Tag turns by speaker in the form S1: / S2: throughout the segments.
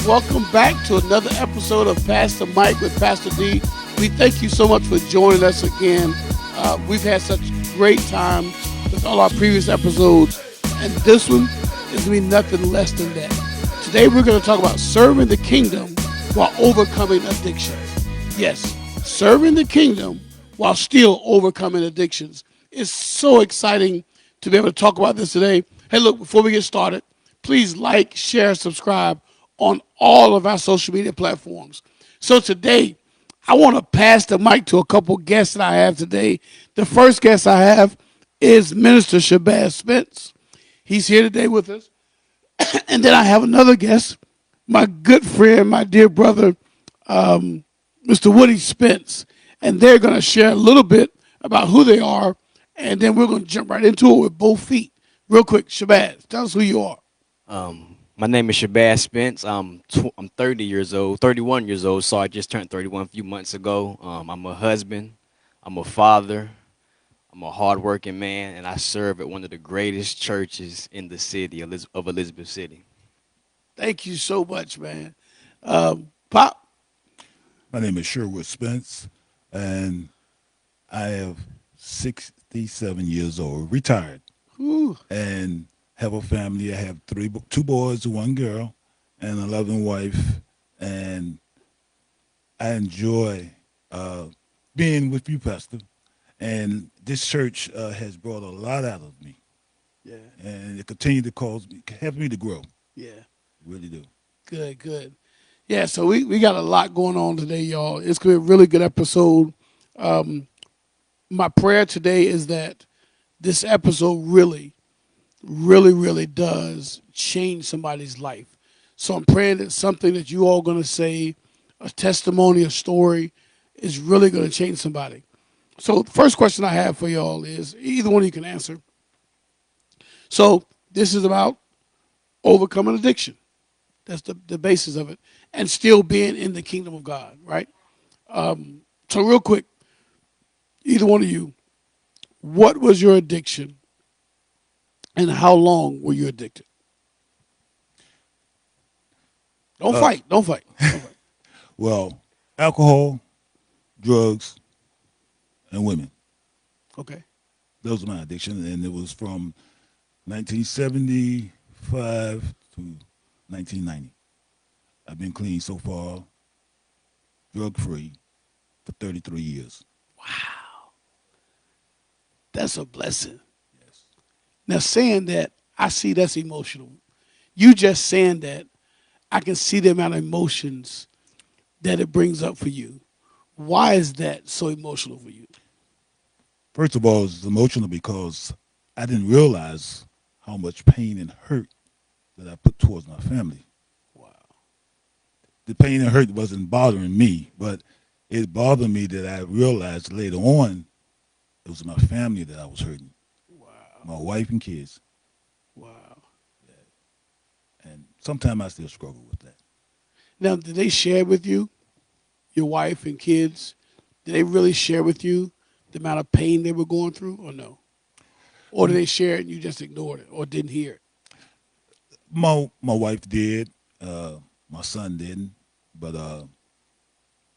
S1: welcome back to another episode of Pastor Mike with Pastor D. We thank you so much for joining us again. We've had such great time with all our previous episodes, and this one is going to be nothing less than that. Today we're going to talk about serving the kingdom while overcoming addictions. Yes, serving the kingdom while still overcoming addictions. It's so exciting to be able to talk about this today. Hey, look, before we get started, please like, share, subscribe on all of our social media platforms. So today, I want to pass the mic to a couple guests that I have today. The first guest I have is Minister Shabazz Spence. He's here today with us. And then I have another guest, my good friend, my dear brother, Mr. Woody Spence. And they're going to share a little bit about who they are, and then we're going to jump right into it with both feet. Real quick, Shabazz, tell us who you are.
S2: My name is Shabazz Spence. I'm 30 years old, 31 years old, so I just turned 31 a few months ago. I'm a husband, I'm a father, I'm a hardworking man, and I serve at one of the greatest churches in the city of Elizabeth City.
S1: Thank you so much, man. Pop,
S3: My name is Sherwood Spence, and I am 67 years old, retired,
S1: whew,
S3: and have a family. I have two boys, one girl, and a loving wife, and I enjoy being with you, Pastor. And this church has brought a lot out of me,
S1: yeah,
S3: and it continues to help me to grow.
S1: yeah,
S3: Really do.
S1: good. Yeah, so we got a lot going on today, y'all. It's going to be a really good episode. My prayer today is that this episode really does change somebody's life. So I'm praying that something that you all going to say, a testimony, a story, is really going to change somebody. So the first question I have for y'all is, either one of you can answer. So this is about overcoming addiction. That's the basis of it. And still being in the kingdom of God, right? So real quick, either one of you, what was your addiction and how long were you addicted? Don't fight. Don't fight.
S3: Well, alcohol, drugs, and women.
S1: Okay.
S3: Those were my addiction, and it was from 1975 to 1990. I've been clean so far, drug-free, for 33 years.
S1: Wow. That's a blessing.
S3: Yes.
S1: Now, saying that, I see that's emotional. You just saying that, I can see the amount of emotions that it brings up for you. Why is that so emotional for you?
S3: First of all, it's emotional because I didn't realize how much pain and hurt that I put towards my family.
S1: Wow.
S3: The pain and hurt wasn't bothering me, but it bothered me that I realized later on it was my family that I was hurting,
S1: Wow.
S3: my wife and kids.
S1: Wow.
S3: And sometimes I still struggle with that.
S1: Now, did they share with you, your wife and kids? Did they really share with you the amount of pain they were going through, or no? Or did they share it and you just ignored it or didn't hear it?
S3: My wife did, my son didn't, but I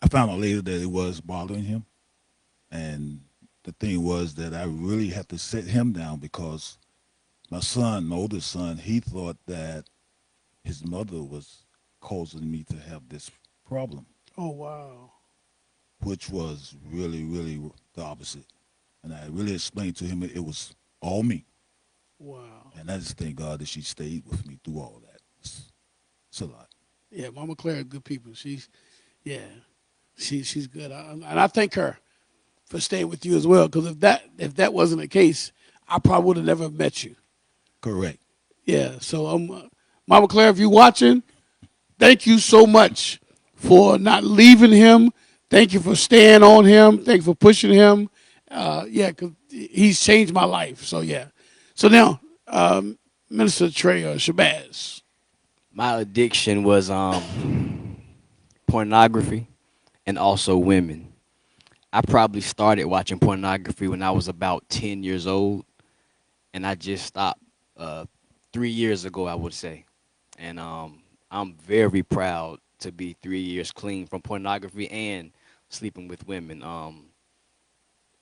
S3: found out later that it was bothering him. And the thing was that I really had to sit him down because my son, my oldest son, he thought that his mother was causing me to have this problem,
S1: Oh, wow.
S3: which was really the opposite. And I really explained to him it was all me.
S1: Wow.
S3: And I just thank God that she stayed with me through all that. It's a lot.
S1: Yeah, Mama Claire, good people. She's good. And I thank her for staying with you as well. Because if that wasn't the case, I probably would have never met you.
S3: Correct.
S1: Yeah. So Mama Claire, if you're watching, thank you so much for not leaving him. Thank you for staying on him. Thank you for pushing him. Because he's changed my life. So yeah. So now, Minister Trey or Shabazz.
S2: My addiction was pornography and also women. I probably started watching pornography when I was about 10 years old, and I just stopped 3 years ago, I would say. And I'm very proud to be 3 years clean from pornography and sleeping with women.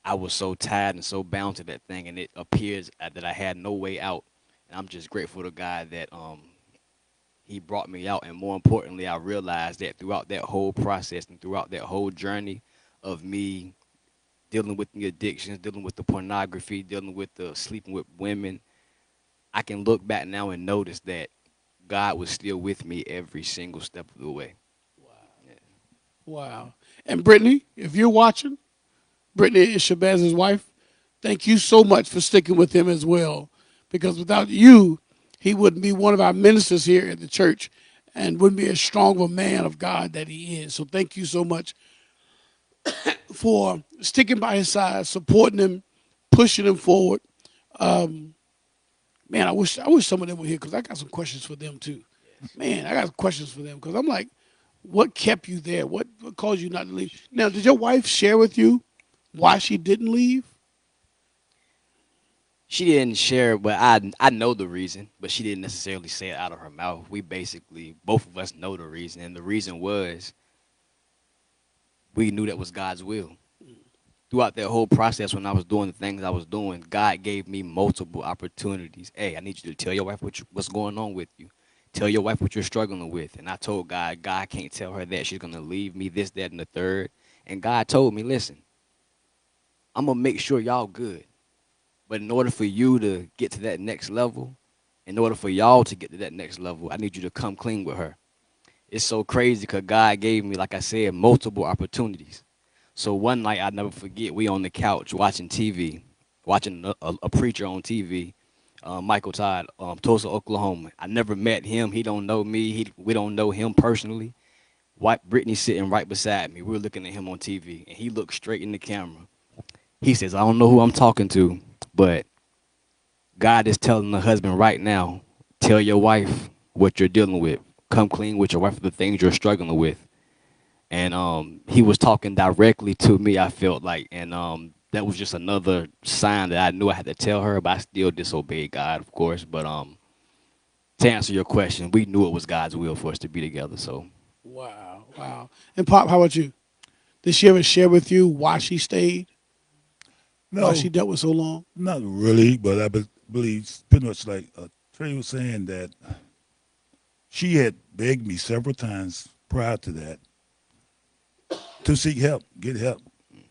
S2: I was so tired and so bound to that thing, and it appears that I had no way out. And I'm just grateful to God that He brought me out. And more importantly, I realized that throughout that whole process and throughout that whole journey of me dealing with the addictions, dealing with the pornography, dealing with the sleeping with women, I can look back now and notice that God was still with me every single step of the way. Yeah.
S1: Wow. And Brittany, if you're watching, Brittany is Shabazz's wife. Thank you so much for sticking with him as well. Because without you, he wouldn't be one of our ministers here at the church and wouldn't be as strong of a man of God that he is. So thank you so much for sticking by his side, supporting him, pushing him forward. Man, I wish some of them were here because I got some questions for them too. Man, I got questions for them because I'm like, what kept you there? What caused you not to leave? Now, did your wife share with you why she didn't leave?
S2: She didn't share, but I know the reason, but she didn't necessarily say it out of her mouth. We basically both of us know the reason, and the reason was we knew that was God's will. Throughout that whole process, when I was doing the things I was doing, God gave me multiple opportunities. Hey, I need you to tell your wife what's going on with you. Tell your wife what you're struggling with. And I told God, God can't tell her that she's gonna leave me, this, that, and the third. And God told me, listen, I'm gonna make sure y'all good. But in order for you to get to that next level, in order for y'all to get to that next level, I need you to come clean with her. It's so crazy because God gave me, like I said, multiple opportunities. So one night I never forget, we on the couch watching TV, watching a preacher on TV, Michael Todd, Tulsa, Oklahoma. I never met him. He don't know me. We don't know him personally. White Brittany sitting right beside me. We were looking at him on TV, and he looked straight in the camera. He says, "I don't know who I'm talking to, but God is telling the husband right now, tell your wife what you're dealing with. Come clean with your wife for the things you're struggling with." And he was talking directly to me, I felt like, and that was just another sign that I knew I had to tell her, but I still disobeyed God, of course. But to answer your question, we knew it was God's will for us to be together. So
S1: Wow, wow. And Pop, how about you? Did she ever share with you why she stayed? Why
S3: No,
S1: she dealt with so long?
S3: not really, but I believe pretty much like Trey was saying that she had begged me several times prior to that to seek help, get help,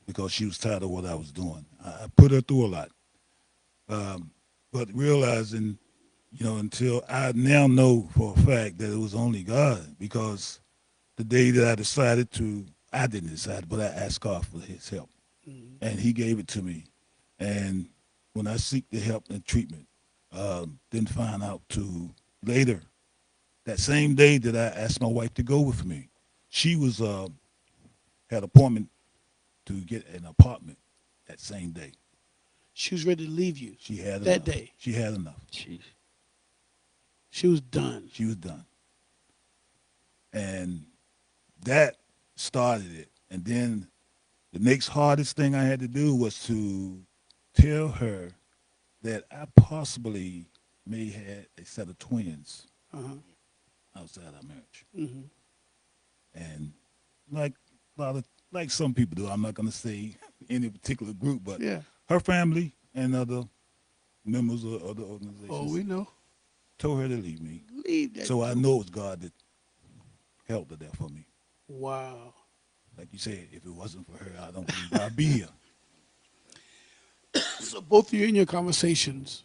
S3: because she was tired of what I was doing. I put her through a lot, but realizing, until I now know for a fact that it was only God, because the day that I didn't decide, but I asked God for His help, and He gave it to me. And when I seek the help and treatment, then find out to later that same day that I asked my wife to go with me, she was had appointment to get an apartment that same day.
S1: She was ready to leave you
S3: She had
S1: that
S3: enough.
S1: day.
S3: She had enough.
S2: sheesh.
S1: She was done.
S3: She was done. And that started it. And then the next hardest thing I had to do was to tell her that I possibly may have a set of twins
S1: Uh-huh.
S3: outside our marriage.
S1: Hmm.
S3: And like a lot of like some people do, I'm not gonna say any particular group, but
S1: Yeah.
S3: her family and other members of other
S1: Oh,
S3: organizations
S1: we know.
S3: told her to leave me.
S1: Leave that.
S3: So I know it was God that held her there for me.
S1: Wow.
S3: Like you said, if it wasn't for her, I don't believe I'd be here.
S1: So both of you in your conversations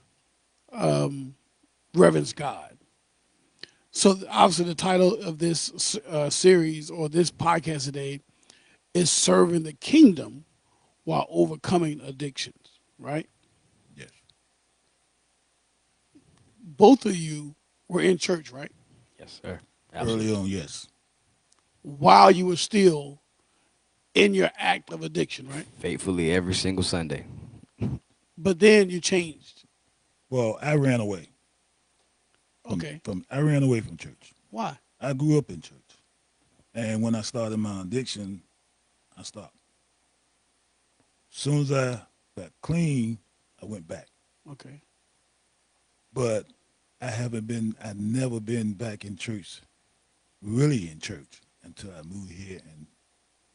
S1: reverence God. So obviously the title of this series or this podcast today is serving the kingdom while overcoming addictions, right?
S3: Yes.
S1: Both of you were in church, right?
S2: Yes, sir.
S3: Early
S2: Absolutely.
S3: on, yes.
S1: While you were still in your act of addiction, right?
S2: Faithfully every single Sunday.
S1: But then you changed.
S3: Well, I ran away
S1: Okay.
S3: from I ran away from church.
S1: Why?
S3: I grew up in church. And when I started my addiction, I stopped. As soon as I got clean, I went back.
S1: Okay.
S3: But I've never been back in church really in church until I moved here and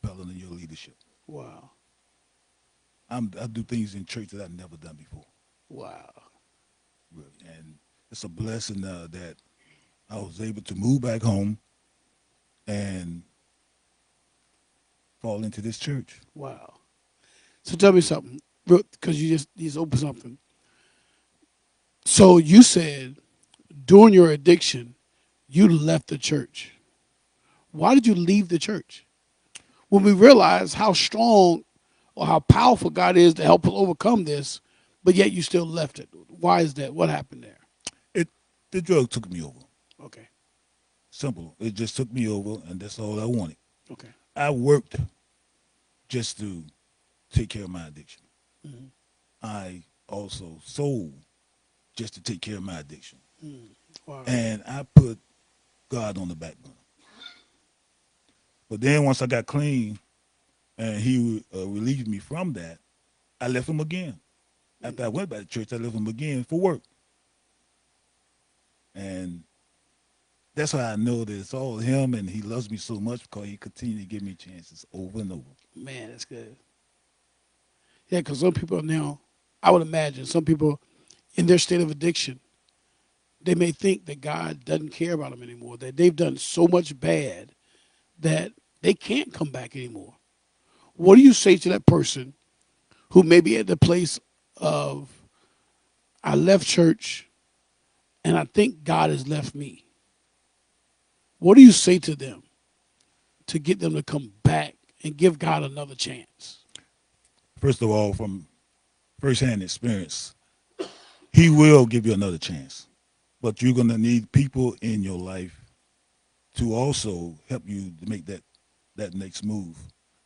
S3: fell under your leadership.
S1: Wow.
S3: I do things in church that I've never done before,
S1: Wow.
S3: really. And it's a blessing that I was able to move back home and fall into this church.
S1: Wow. So tell me something, because you just opened something. So you said during your addiction, you left the church. Why did you leave the church? When we realize how strong or how powerful God is to help us overcome this, but yet you still left it. Why is that? What happened there?
S3: It the drug took me over.
S1: Okay.
S3: Simple. It just took me over, and that's all I wanted.
S1: Okay.
S3: I worked just to take care of my addiction.
S1: Mm-hmm.
S3: I also sold just to take care of my addiction.
S1: Mm. Wow.
S3: And I put God on the back burner. But then once I got clean and He relieved me from that, I left Him again. After I went back to church, I left Him again for work. And that's how I know that it's all Him and He loves me so much because He continued to give me chances over and over.
S1: Man, that's good. Yeah, because some people now, I would imagine, some people in their state of addiction, they may think that God doesn't care about them anymore, that they've done so much bad that they can't come back anymore. What do you say to that person who may be at the place of, I left church and I think God has left me? What do you say to them to get them to come back and give God another chance?
S3: First of all, from firsthand experience, He will give you another chance. But you're going to need people in your life to also help you to make that next move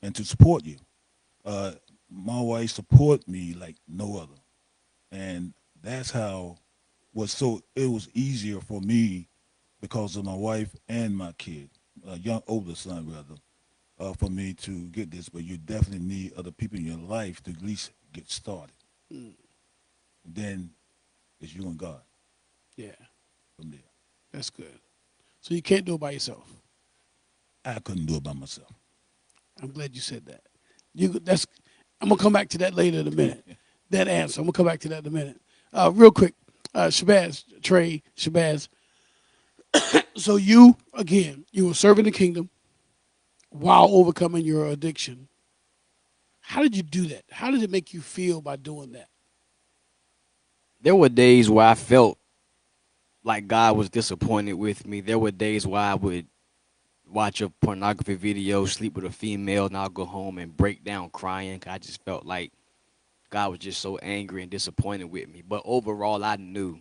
S3: and to support you. Uh, my wife support me like no other, and that's how it was easier for me because of my wife and my kid, a young older son rather, for me to get this. But you definitely need other people in your life to at least get started.
S1: Mm,
S3: Then it's you and God
S1: yeah,
S3: from there.
S1: that's good. So you can't do it by yourself.
S3: I couldn't do it by myself.
S1: I'm glad you said that. That's. I'm gonna come back to that later in a minute. That answer. I'm gonna come back to that in a minute. Real quick, Shabazz, Trey, Shabazz. So you again, you were serving the kingdom while overcoming your addiction. How did you do that? How did it make you feel by doing that?
S2: There were days where I felt like God was disappointed with me. There were days where I would watch a pornography video, sleep with a female, and I'll go home and break down crying. I just felt like God was just so angry and disappointed with me. But overall, I knew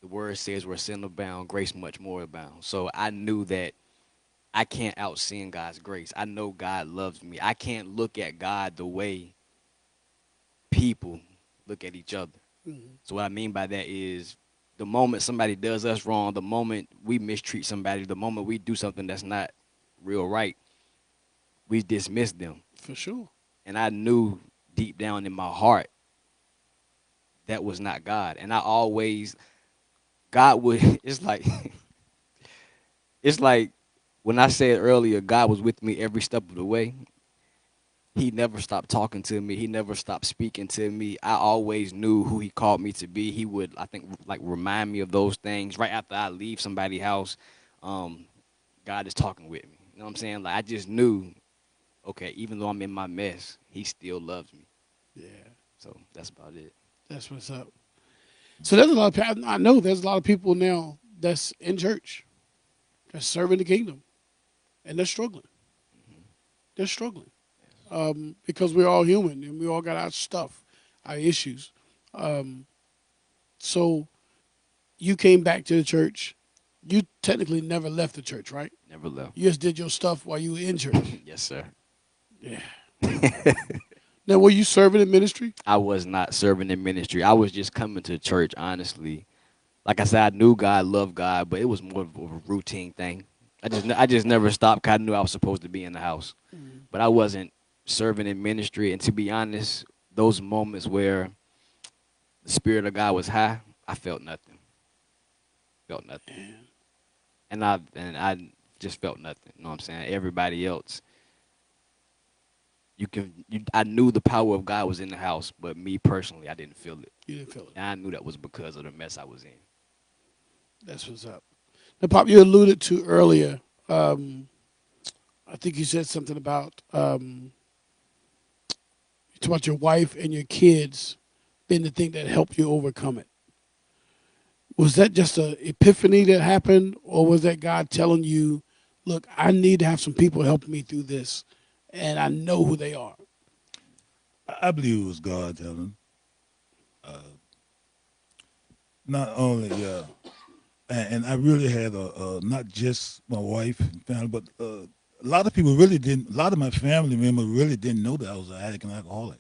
S2: the word says where sin abound, grace much more abound. So I knew that I can't out sin God's grace. I know God loves me. I can't look at God the way people look at each other.
S1: Mm-hmm.
S2: So what I mean by that is the moment somebody does us wrong, the moment we mistreat somebody, the moment we do something that's not real right, we dismiss them.
S1: For sure.
S2: And I knew deep down in my heart that was not God. And I always, God would, it's like when I said earlier, God was with me every step of the way. He never stopped talking to me. He never stopped speaking to me. I always knew who he called me to be. He would, I think, like remind me of those things right after I leave somebody's house. God is talking with me. You know what I'm saying? Like I just knew, okay, even though I'm in my mess, he still loves me.
S1: Yeah,
S2: So that's about it.
S1: that's what's up. So there's a lot of people. I know there's a lot of people now that's in church, that's serving the kingdom, and they're struggling. They're struggling because we're all human and we all got our stuff, our issues. Um, so you came back to the church. You technically never left the church, right?
S2: Never left.
S1: You just did your stuff while you were in church.
S2: Yes, sir.
S1: Yeah. Now, were you serving in ministry?
S2: I was not serving in ministry. I was just coming to church, honestly. Like I said, I knew God, loved God, but it was more of a routine thing. I just never stopped 'cause I knew I was supposed to be in the house.
S1: Mm-hmm.
S2: But I wasn't serving in ministry. And to be honest, those moments where the Spirit of God was high, I felt nothing. Felt nothing.
S1: Man.
S2: And I just felt nothing. You know what I'm saying? Everybody else, I knew the power of God was in the house, but me personally, I didn't feel it.
S1: You didn't feel it.
S2: And I knew that was because of the mess I was in.
S1: That's what's up. Now, Pop, you alluded to earlier. Um, I think you said something about you talked about your wife and your kids being the thing that helped you overcome it. Was that just an epiphany that happened, or was that God telling you, "Look, I need to have some people help me through this, and I know who they are."
S3: I believe it was God telling. Not only, and I really had not just my wife and family, but a lot of people really didn't. A lot of my family members really didn't know that I was an addict and alcoholic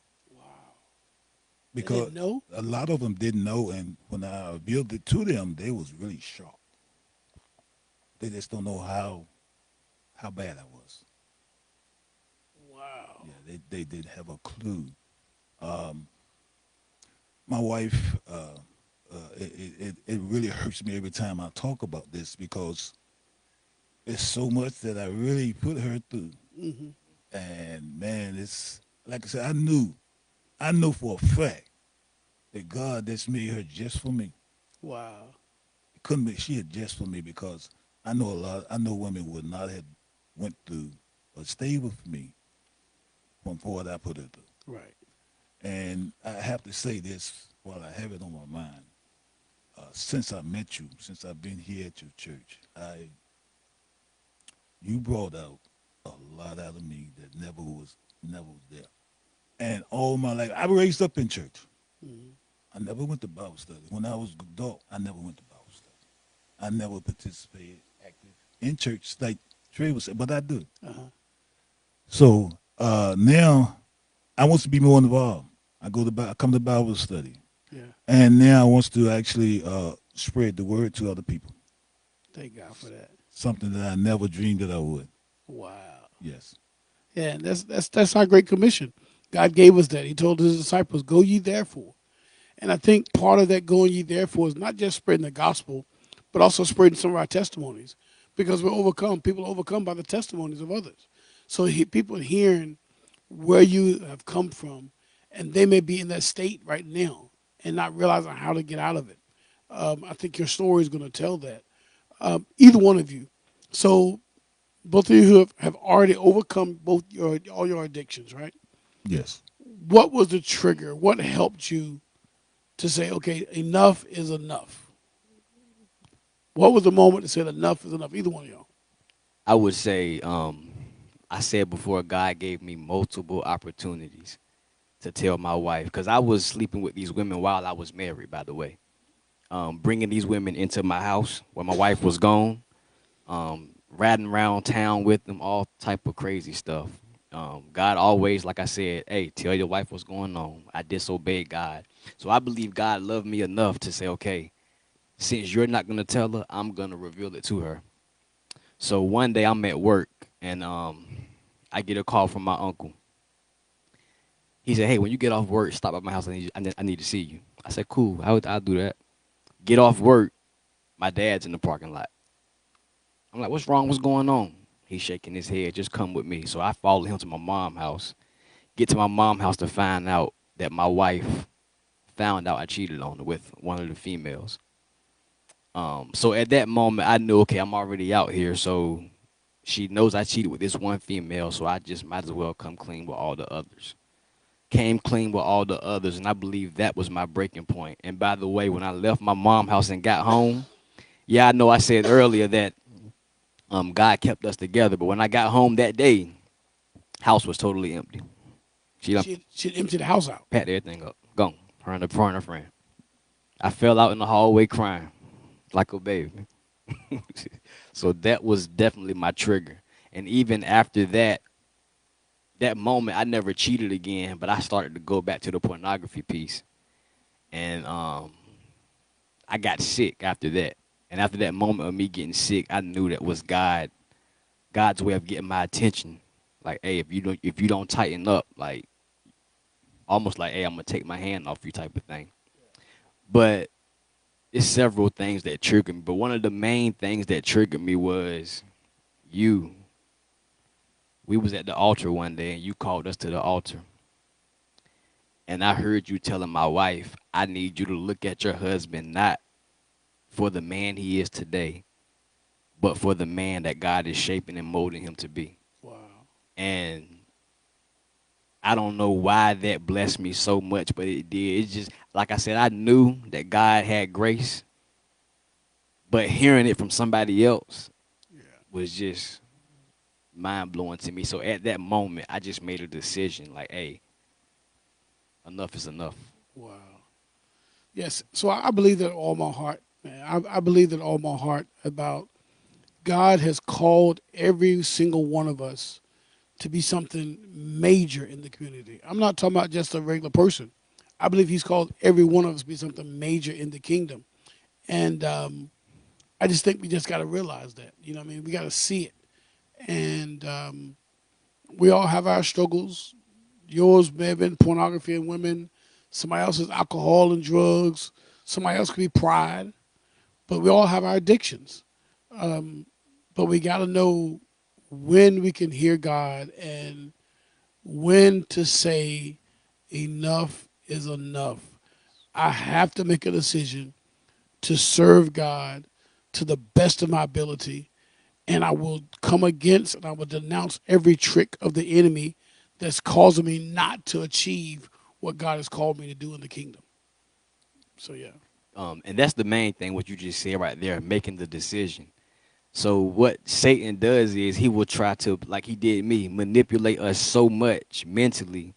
S1: They
S3: because
S1: didn't know.
S3: a lot of them didn't know. And when I revealed it to them, they was really shocked. They just don't know how bad I was.
S1: Wow.
S3: Yeah, they didn't have a clue. My wife, it really hurts me every time I talk about this because it's so much that I really put her through.
S1: Hmm.
S3: And man, it's like I said, I know for a fact that God just made her just for me.
S1: Wow.
S3: It couldn't be she had just for me because I know I know women would not have went through or stayed with me from what I put her through.
S1: Right.
S3: And I have to say this while I have it on my mind. Since I met you, since I've been here at your church, you brought out a lot out of me that never was there. And all my life, I was raised up in church.
S1: Hmm.
S3: I never went to Bible study. When I was adult, I never went to Bible study. I never participated active in church like Trey was saying, but I do.
S1: Uh-huh.
S3: So now I want to be more involved. I come to Bible study,
S1: Yeah.
S3: and now I want to actually spread the word to other people.
S1: Thank God for that.
S3: Something that I never dreamed that I would.
S1: Wow.
S3: Yes.
S1: Yeah, and that's our great commission. God gave us that. He told his disciples, "Go ye therefore." And I think part of that going ye therefore is not just spreading the gospel, but also spreading some of our testimonies, because we're overcome. People are overcome by the testimonies of others. So people hearing where you have come from, and they may be in that state right now and not realizing how to get out of it. I think your story is going to tell that. Either one of you. So both of you who have already overcome both all your addictions, right?
S3: Yes.
S1: What was the trigger? What helped you to say, okay, enough is enough? What was the moment that said enough is enough? Either one of y'all.
S2: I would say, I said before, God gave me multiple opportunities to tell my wife, because I was sleeping with these women while I was married, by the way. Bringing these women into my house where my wife was gone, riding around town with them, all type of crazy stuff. God always, like I said, hey, tell your wife what's going on. I disobeyed God. So I believe God loved me enough to say, okay, since you're not going to tell her, I'm going to reveal it to her. So one day I'm at work, and I get a call from my uncle. He said, hey, when you get off work, stop at my house. I need to see you. I said, cool, I'll do that. Get off work, my dad's in the parking lot. I'm like, what's wrong? What's going on? He's shaking his head. Just come with me. So I follow him to my mom's house. Get to my mom's house to find out that my wife found out I cheated on her with one of the females. So at that moment, I knew, okay, I'm already out here. So she knows I cheated with this one female. So I just might as well come clean with all the others. Came clean with all the others, and I believe that was my breaking point. And by the way, when I left my mom's house and got home, yeah, I know I said earlier that God kept us together. But when I got home that day, house was totally empty. She done
S1: She'd empty the house out.
S2: packed everything up, gone. Her and her friend. I fell out in the hallway crying like a baby. So that was definitely my trigger. And even after that, that moment, I never cheated again. But I started to go back to the pornography piece, and I got sick after that. And after that moment of me getting sick, I knew that was God's way of getting my attention. Like, hey, if you don't tighten up, like almost like, hey, I'm gonna take my hand off you type of thing. But it's several things that triggered me. But one of the main things that triggered me was You, we was at the altar one day and you called us to the altar. And I heard you telling my wife, I need you to look at your husband not for the man he is today, but for the man that God is shaping and molding him to be.
S1: Wow.
S2: And I don't know why that blessed me so much, but it did. It's just, like I said, I knew that God had grace, but hearing it from somebody else
S1: Yeah.
S2: was just mind blowing to me. So at that moment, I just made a decision like, hey, enough is enough.
S1: Wow. Yes. So I believe that all my heart, man. I believe that all my heart about God has called every single one of us to be something major in the community. I'm not talking about just a regular person. I believe He's called every one of us to be something major in the kingdom. And I just think we just got to realize that. You know what I mean? We got to see it. And we all have our struggles. Yours may have been pornography and women. Somebody else is alcohol and drugs. Somebody else could be pride. But we all have our addictions. Um, but we got to know when we can hear God and when to say enough is enough. I have to make a decision to serve God to the best of my ability, and I will come against and I will denounce every trick of the enemy that's causing me not to achieve what God has called me to do in the kingdom. So yeah.
S2: And that's the main thing, what you just said right there, making the decision. So what Satan does is he will try to, like he did me, manipulate us so much mentally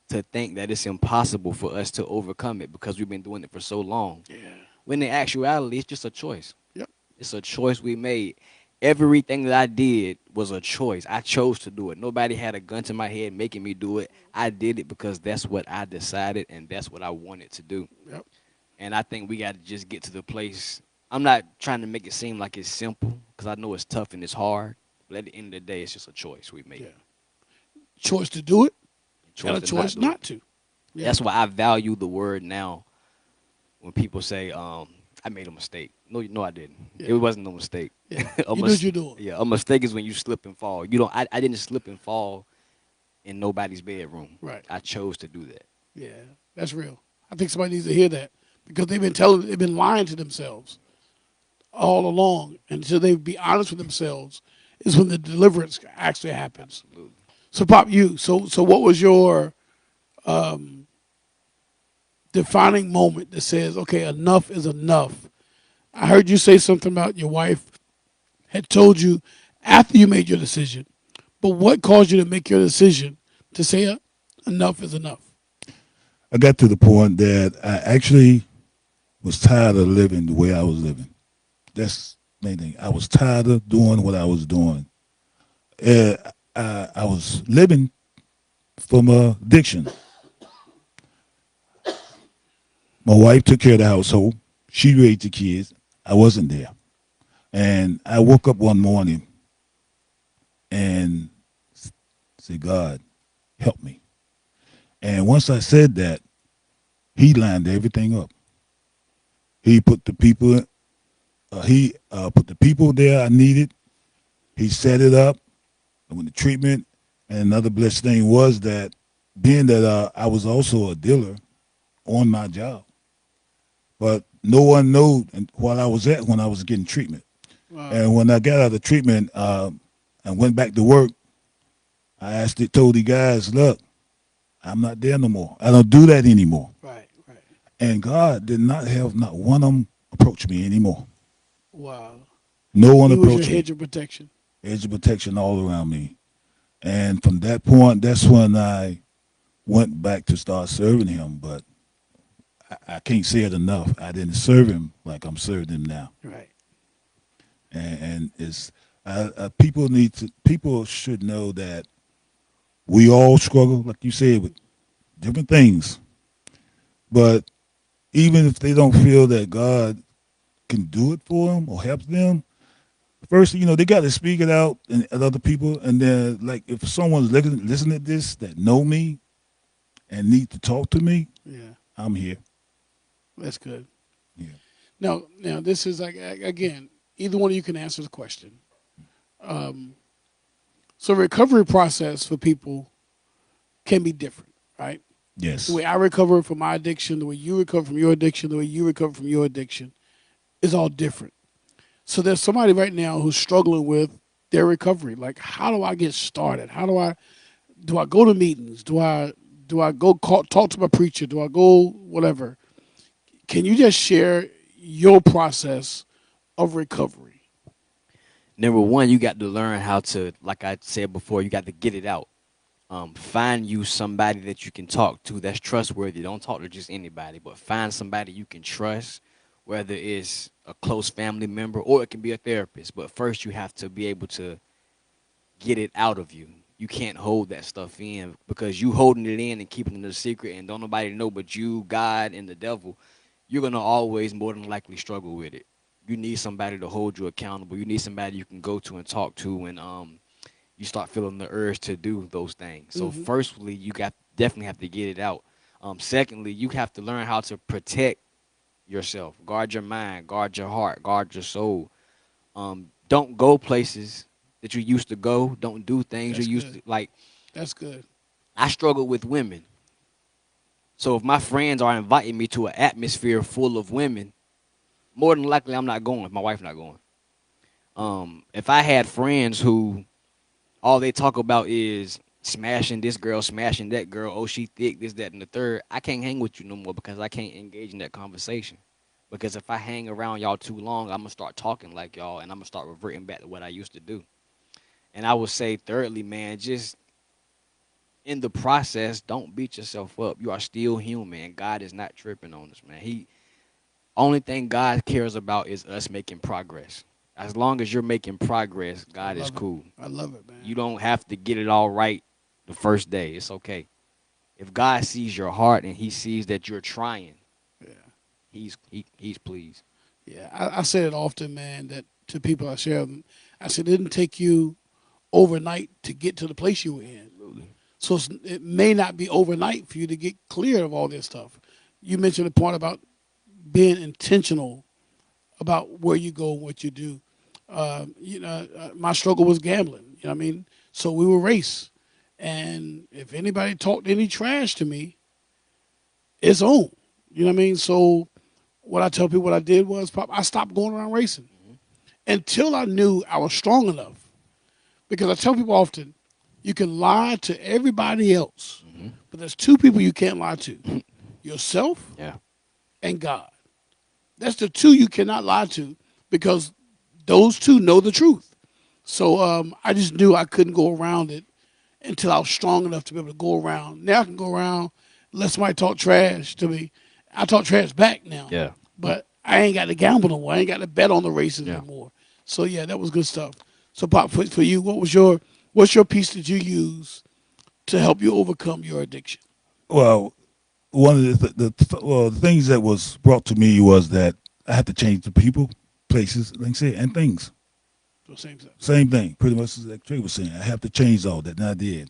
S2: to think that it's impossible for us to overcome it because we've been doing it for so long.
S1: Yeah.
S2: When in actuality, it's just a choice.
S1: Yep.
S2: It's a choice we made. Everything that I did was a choice. I chose to do it. Nobody had a gun to my head making me do it. I did it because that's what I decided and that's what I wanted to do.
S1: Yep.
S2: And I think we got to just get to the place. I'm not trying to make it seem like it's simple because I know it's tough and it's hard. But at the end of the day, it's just a choice we make.
S1: Yeah. Choice to do it and
S2: Choice
S1: a
S2: to not
S1: choice
S2: do it.
S1: not to. Yeah.
S2: That's why I value the word now when people say, I made a mistake. No, I didn't.
S1: Yeah.
S2: It wasn't no mistake.
S1: Yeah.
S2: A
S1: You know what you're doing.
S2: yeah, a mistake is when you slip and fall. You don't. I didn't slip and fall in nobody's bedroom.
S1: Right.
S2: I chose to do that.
S1: Yeah. That's real. I think somebody needs to hear that because they've been lying to themselves all along. And until they be honest with themselves is when the deliverance actually happens.
S2: Absolutely.
S1: So Pop, so what was your defining moment that says, okay, enough is enough? I heard you say something about your wife had told you after you made your decision, but what caused you to make your decision to say enough is enough?
S3: I got to the point that I actually was tired of living the way I was living. That's the main thing. I was tired of doing what I was doing. Uh, I was living from addiction. My wife took care of the household. She raised the kids. I wasn't there. And I woke up one morning and said, God, help me. And once I said that, he lined everything up. He put the people, he put the people there I needed. He set it up. And with the treatment, and another blessed thing was that being that I was also a dealer on my job, but no one knew what I was at when I was getting treatment.
S1: Wow.
S3: And when I got out of treatment and went back to work, told the guys, look, I'm not there no more. I don't do that anymore.
S1: Right, right.
S3: And God did not have not one of them approach me anymore.
S1: Wow.
S3: No one
S1: He was your
S3: approached me.
S1: hedge of protection.
S3: Edge of protection all around me. And from that point, that's when I went back to start serving him. But I can't say it enough. I didn't serve him like I'm serving him now.
S1: Right.
S3: And it's people should know that we all struggle, like you said, with different things. But even if they don't feel that God can do it for them or help them, first, they got to speak it out and other people. And then, like, if someone's listening to this that know me and need to talk to me,
S1: Yeah.
S3: I'm here.
S1: That's good.
S3: Yeah.
S1: Now, this is like, again, either one of you can answer the question. So recovery process for people can be different, right? The
S3: Yes.
S1: way I recover from my addiction, the way you recover from your addiction, the way you recover from your addiction is all different. So there's somebody right now who's struggling with their recovery. Like, how do I get started? How do I go to meetings? Do I go talk to my preacher? Do I go whatever? Can you just share your process of recovery?
S2: Number one, you got to learn how to, like I said before, you got to get it out. Find you somebody that you can talk to that's trustworthy. Don't talk to just anybody, but find somebody you can trust, whether it's a close family member or it can be a therapist. But first, you have to be able to get it out of you. You can't hold that stuff in because you holding it in and keeping it a secret and don't nobody know but you, God, and the devil. You're gonna always more than likely struggle with it. You need somebody to hold you accountable. You need somebody you can go to and talk to when you start feeling the urge to do those things. So
S1: Mm-hmm.
S2: firstly, you got definitely have to get it out. Secondly, you have to learn how to protect yourself. Guard your mind, guard your heart, guard your soul. Don't go places that you used to go. Don't do things you
S1: That's
S2: used
S1: good.
S2: to like.
S1: That's good.
S2: I struggle with women. So if my friends are inviting me to an atmosphere full of women, more than likely I'm not going. My wife's not going. If I had friends who all they talk about is smashing this girl, smashing that girl, oh she thick, this, that, and the third, I can't hang with you no more because I can't engage in that conversation. Because if I hang around y'all too long, I'm gonna start talking like y'all and I'm gonna start reverting back to what I used to do. And I would say thirdly, man, just in the process, don't beat yourself up. You are still human and God is not tripping on us, man. He only thing God cares about is us making progress. As long as you're making progress,
S1: I
S2: God is
S1: love it.
S2: cool.
S1: I love it, man.
S2: You don't have to get it all right the first day. It's okay. If God sees your heart and he sees that you're trying,
S1: Yeah.
S2: he's pleased.
S1: Yeah. I say it often, man, that to people I share them. I said it didn't take you overnight to get to the place you were in.
S2: Absolutely.
S1: So it may not be overnight for you to get clear of all this stuff. You mentioned the point about being intentional about where you go and what you do. My struggle was gambling. You know what I mean? So we would race. And if anybody talked any trash to me, it's on. You know what I mean? So what I tell people what I did was I stopped going around racing until I knew I was strong enough. Because I tell people often, you can lie to everybody else,
S2: Hmm.
S1: but there's two people you can't lie to: yourself
S2: Yeah.
S1: and God. That's the two you cannot lie to because those two know the truth. So I just knew I couldn't go around it until I was strong enough to be able to go around. Now I can go around, let somebody talk trash to me. I talk trash back now,
S2: Yeah.
S1: but I ain't got to gamble no more. I ain't got to bet on the races
S2: Yeah.
S1: anymore. So yeah, that was good stuff. So Pop, for you, what's your piece that you use to help you overcome your addiction?
S3: Well, one of the things that was brought to me was that I had to change the people, places, like I said, and things.
S1: So same stuff.
S3: Same thing, pretty much as like Trey was saying. I have to change all that, and I did.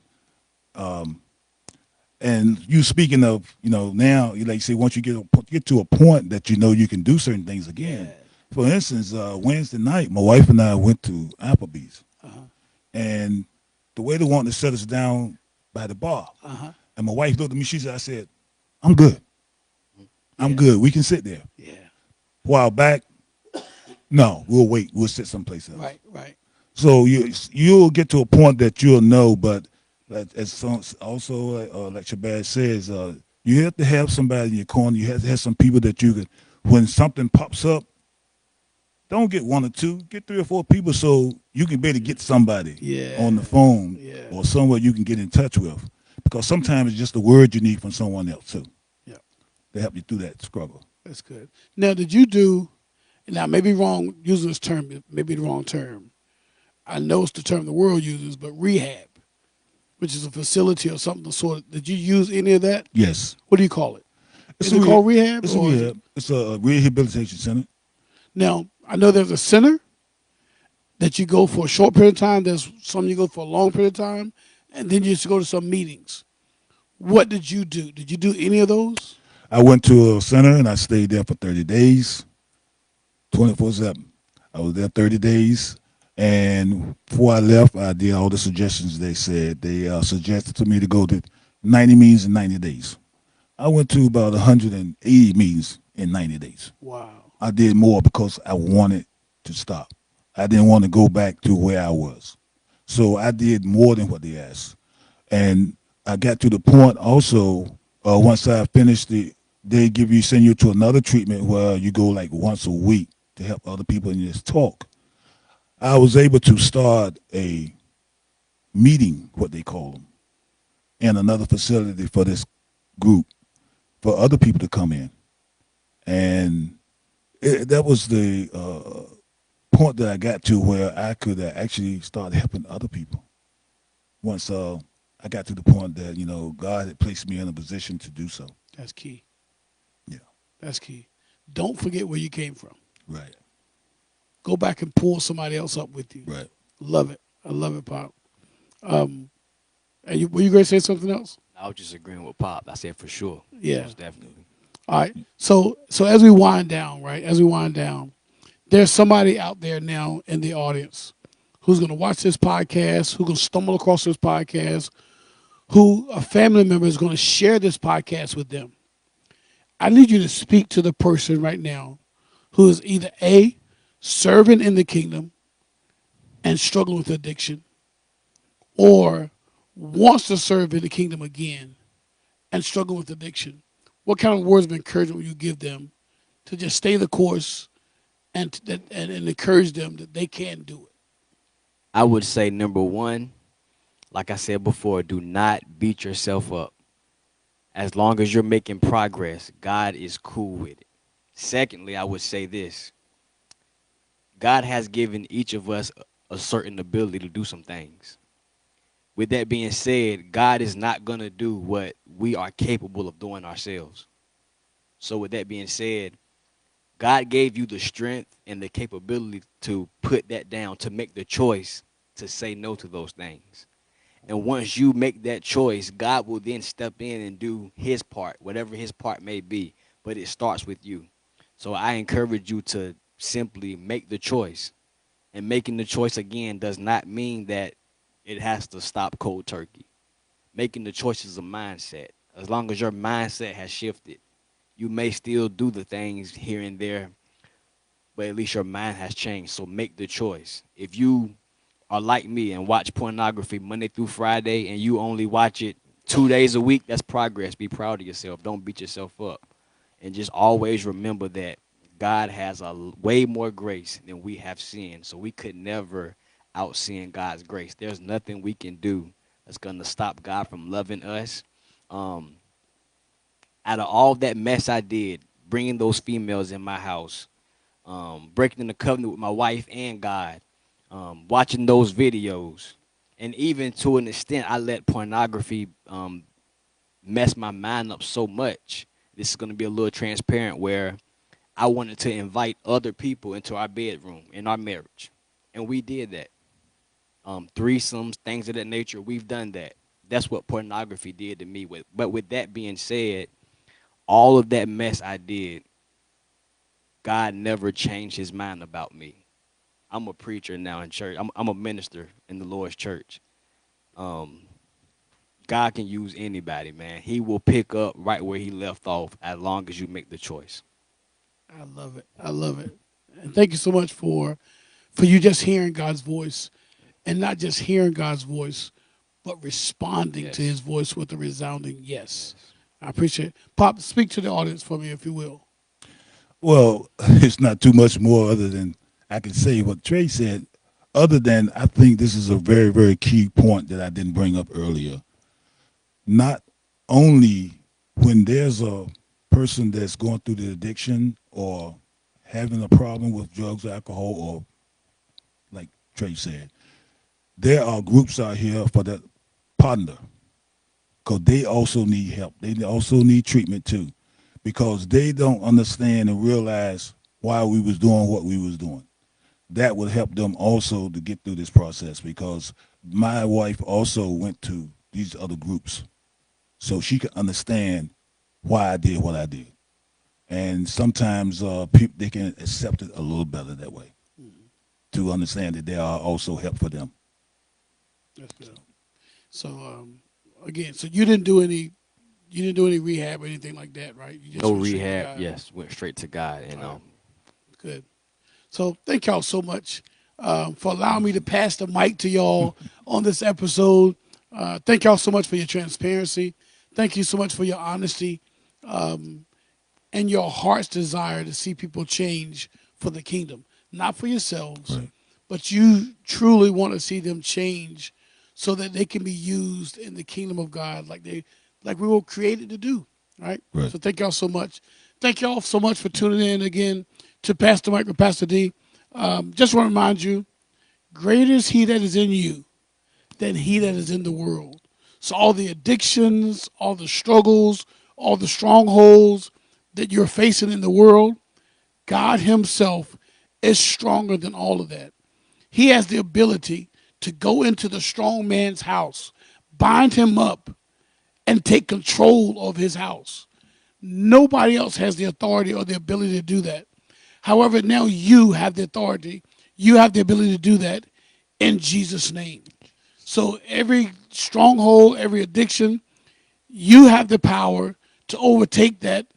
S3: And you speaking of, now, you like you say, once you get to a point that you know you can do certain things again. For instance, Wednesday night, my wife and I went to Applebee's,
S1: Uh-huh.
S3: and the waiter wanted to set us down by the bar,
S1: Uh-huh.
S3: and my wife looked at me. She said, "I said, I'm good. I'm
S1: Yeah.
S3: good. We can sit there."
S1: Yeah.
S3: A while back, no, we'll wait. We'll sit someplace else.
S1: Right. Right.
S3: So you'll get to a point that you'll know, but as also like Shabazz says, you have to have somebody in your corner. You have to have some people that you can. When something pops up, don't get one or two, get three or four people, so you can better get somebody
S1: Yeah.
S3: on the phone
S1: Yeah.
S3: or somewhere you can get in touch with, because sometimes it's just a word you need from someone else too
S1: Yeah.
S3: to help you through that struggle.
S1: That's good. Now, did you do? Now, maybe wrong using this term. Maybe the wrong term. I know it's the term the world uses, but rehab, which is a facility or something of the sort. Did you use any of that?
S3: Yes,
S1: What do you call it?
S3: it's
S1: Is
S3: a
S1: it called rehab
S3: it's a
S1: or is it?
S3: rehab. It's a rehabilitation center.
S1: Now, I know there's a center that you go for a short period of time. There's some you go for a long period of time, and then you just go to some meetings. What did you do? Did you do any of those?
S3: I went to a center and I stayed there for 30 days, 24/7. I was there 30 days. And before I left, I did all the suggestions they said. They suggested to me to go to 90 meetings in 90 days. I went to about 180 meetings in 90 days.
S1: Wow.
S3: I did more because I wanted to stop. I didn't want to go back to where I was. So I did more than what they asked. And I got to the point also, once I finished they send you to another treatment where you go like once a week to help other people and just talk. I was able to start a meeting, what they call them, in another facility for this group, for other people to come in. And that was the point that I got to where I could actually start helping other people. Once I got to the point that, God had placed me in a position to do so.
S1: That's key.
S3: Yeah,
S1: That's key. Don't forget where you came from.
S3: right,
S1: Go back and pull somebody else up with you.
S3: right.
S1: Love it. I love it, Pop. And were you going to say something else?
S2: I was just agreeing with Pop. I said for sure.
S1: Yeah.
S2: Most definitely.
S1: All right. So as we wind down, right? As we wind down, there's somebody out there now in the audience who's going to watch this podcast, who's going to stumble across this podcast, who a family member is going to share this podcast with them. I need you to speak to the person right now who is either A, serving in the kingdom and struggling with addiction, or wants to serve in the kingdom again and struggle with addiction. What kind of words of encouragement will you give them to just stay the course and encourage them that they can do it?
S2: I would say number one, like I said before, do not beat yourself up. As long as you're making progress, God is cool with it. Secondly, I would say this: God has given each of us a certain ability to do some things. With that being said, God is not going to do what we are capable of doing ourselves. So, with that being said, God gave you the strength and the capability to put that down, to make the choice to say no to those things. And once you make that choice, God will then step in and do his part, whatever his part may be. But it starts with you. So I encourage you to simply make the choice. And making the choice again does not mean that it has to stop cold turkey. Making the choice is a mindset. As long as your mindset has shifted, you may still do the things here and there, but at least your mind has changed. So make the choice. If you are like me and watch pornography Monday through Friday and you only watch it 2 days a week, that's progress. Be proud of yourself. Don't beat yourself up. And just always remember that God has a way more grace than we have sin. So we could never out sin God's grace. There's nothing we can do that's going to stop God from loving us. Um, Out of all that mess I did, bringing those females in my house, breaking the covenant with my wife and God, watching those videos, and even to an extent, I let pornography mess my mind up so much. This is going to be a little transparent where I wanted to invite other people into our bedroom in our marriage. And we did that. Threesomes, things of that nature, we've done that. That's what pornography did to me. But with that being said, all of that mess I did, God never changed his mind about me. I'm a preacher now in church. I'm a minister in the Lord's church. Um, God can use anybody, man. He will pick up right where he left off as long as you make the choice.
S1: I love it. I love it. And thank you so much for you just hearing God's voice, and not just hearing God's voice, but responding to
S2: Yes.
S1: his voice with a resounding yes.
S2: Yes.
S1: I appreciate it. Pop, speak to the audience for me, if you will.
S3: Well, it's not too much more other than I can say what Trey said. Other than I think this is a very, very key point that I didn't bring up earlier. Not only when there's a person that's going through the addiction or having a problem with drugs or alcohol, or like Trey said, there are groups out here for that partner because they also need help. They also need treatment too because they don't understand and realize why we was doing what we was doing. That would help them also to get through this process because my wife also went to these other groups so she could understand why I did what I did. And sometimes people they can accept it a little better that way to understand that there are also help for them.
S1: That's good. So again, so you didn't do any rehab or anything like that, right? You just
S2: No
S1: went straight to
S2: rehab.
S1: God.
S2: Yes, went straight to God, and
S1: All right, good. So thank y'all so much for allowing me to
S3: Awesome.
S1: pass the mic to y'all on this episode. Thank y'all so much for your transparency. Thank you so much for your honesty and your heart's desire to see people change for the kingdom, not for yourselves,
S3: Right.
S1: but you truly want to see them change so that they can be used in the kingdom of God like we were created to do. Right?
S3: Right.
S1: So thank y'all so much. Thank y'all so much for tuning in again to Pastor Mike with Pastor D. Just want to remind you, greater is he that is in you than he that is in the world. So all the addictions, all the struggles, all the strongholds that you're facing in the world, God himself is stronger than all of that. He has the ability to go into the strong man's house, bind him up, and take control of his house. Nobody else has the authority or the ability to do that. However, now you have the authority, you have the ability to do that in Jesus' name. So every stronghold, every addiction, you have the power to overtake that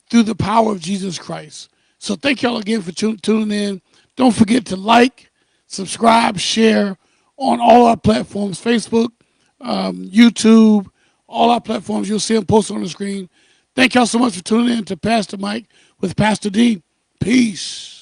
S1: through the power of Jesus Christ. So thank y'all again for tuning in. Don't forget to like, subscribe, share on all our platforms, Facebook, YouTube, all our platforms. You'll see them posted on the screen. Thank y'all so much for tuning in to Pastor Mike with Pastor D. Peace.